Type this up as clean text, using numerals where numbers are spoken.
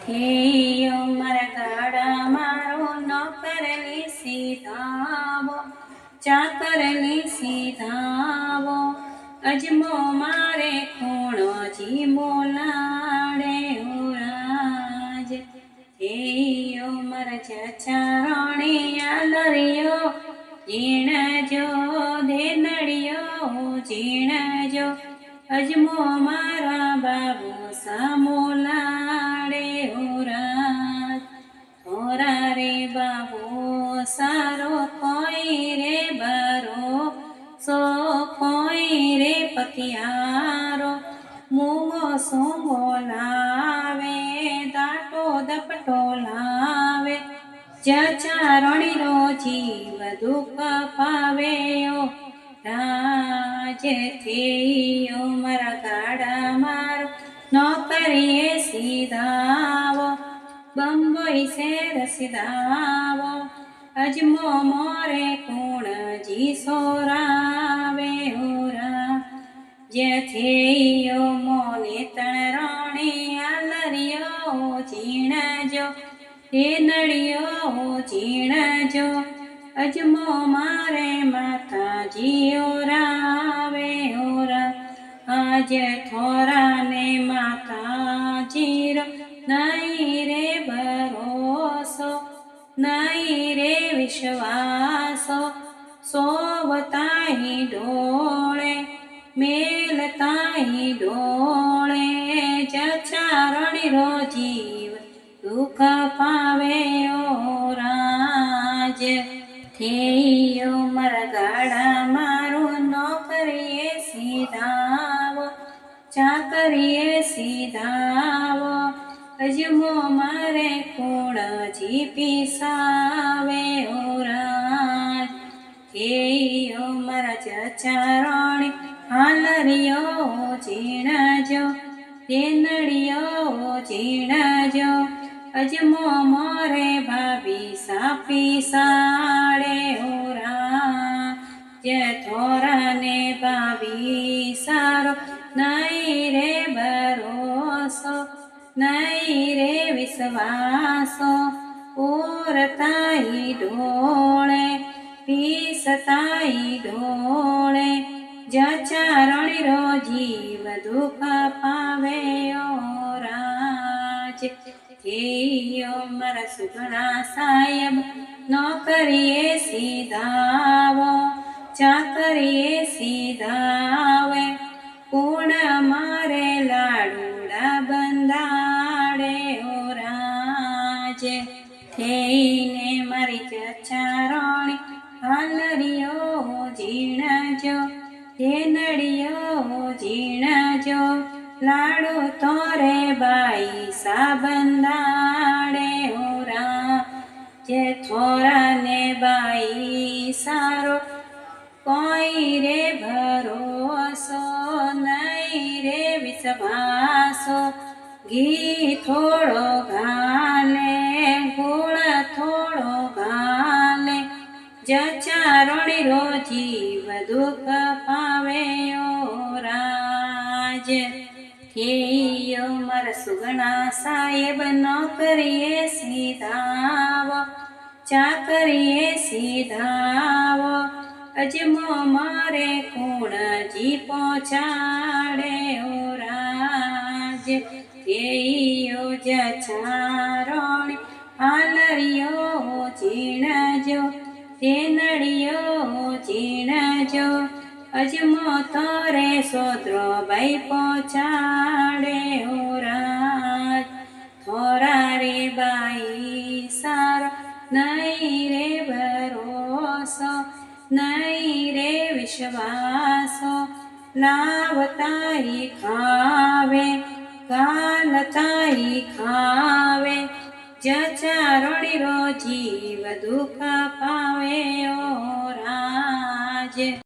હે મારા ગાડા મારો નોકરની સીધાવો, ચાકરની સીધાવો, અજમો મારે ખૂણો જી બોલાડે ઉરાજ. હે મારા ચચારણિયા લરિયો ઝીણજો, દેનડિયો ઝીણજો, અજમો મારા બાબુ સામોલાડે ઉરાજ. થોરા રે બાબુ સારો કોઈ રે બરો સો કોઈ રે પતિયારો, મૂંગો સોંગો લાવે, દાટો દપટો લાવે, ચચારણી રો જીવ દુઃખ પાવે ઓ રાજ. થેયો મારા ગાડા મારો નોકરીએ સીધાવો, બંબઈ શેર સીધાવો, અજમો મોરે કુણજી સોરાવે ઉરા. જે થેયો મોને તણરણી આલરિયો ઝીણજો, એ નડિયો ઝીણજો, અજમો મારે માતાજી ઓરાવે ઓરા. આજે થોરાને માતાજી રો નહીં રે ભરોસો, નહીં રે વિશ્વાસો, સોવતાઈ ડોળે મેલતાઈ ડોળે, ચચારણી રો જીવ દુઃખ પાવે ઓ રાજ. થેયો મારા ગાડા મારું નોકરીએ સીધાવો, ચાકરીએ સીધાવો, અજમો મારે કુણજી પીસાવે ઓ રાજ. થેયો મારા ચચારણી હાલરિયો ઝીણજો, દેનડિયો ઝીણજો, અજમો મોરે ભાભી સાપી સાડે ઓરા. જે થોરાને ભાભી સારો નહીં રે ભરોસો, નહીં રે વિશ્વાસો, ઓરતાઈ ડોળે પીસતાઈ ડોળે, ચચારણી રો જીવ દુઃખ પાવે ઓ રાજ. થેયો મારા સુગણા સાહેબ નોકરીએ સીધાવો, ચાકરીએ સીધાવે, કુણ મારે લાડુડા બંધાડે ઓ રાજ. થઈને મારી ચચારણી હાલરિયો ઝીણજો, દેનડિયો ઝીણજો, લાડુ તોરે બાઈ સાબંધાડે ઓરા. જે થોરાને બાઈ સારો કોઈ રે ભરોસો, નહીં રે વિશ્વાસો, ઘી થોડો ઘાલે, ગોળ થોડો ઘાલે, ચચારણી રો જીવ દુઃખ પાવે ઓ રાજ. થેયો મારા સુગણા સાહેબ નોકરીએ સીધાવો, ચાકરીએ સીધાવો, અજમો મારે કુણજી પહોંચાડે ઓ રાજ. થેયો ચચારણી હાલરિયો ઝીણજો, દેનડિયો ઝીણજો, અજમો તોરે સોદરો બાઈ પહોંચાડે ઓ રાજ. થોરા રે બાઈ સારો નહીં રે ભરોસો, નહીં રે વિશ્વાસો, લાવતાઈ ખાવે, ગાલતાઈ ખાવે, ચચારણી રો જીવ દુઃખ પાવે ઓ રાજ.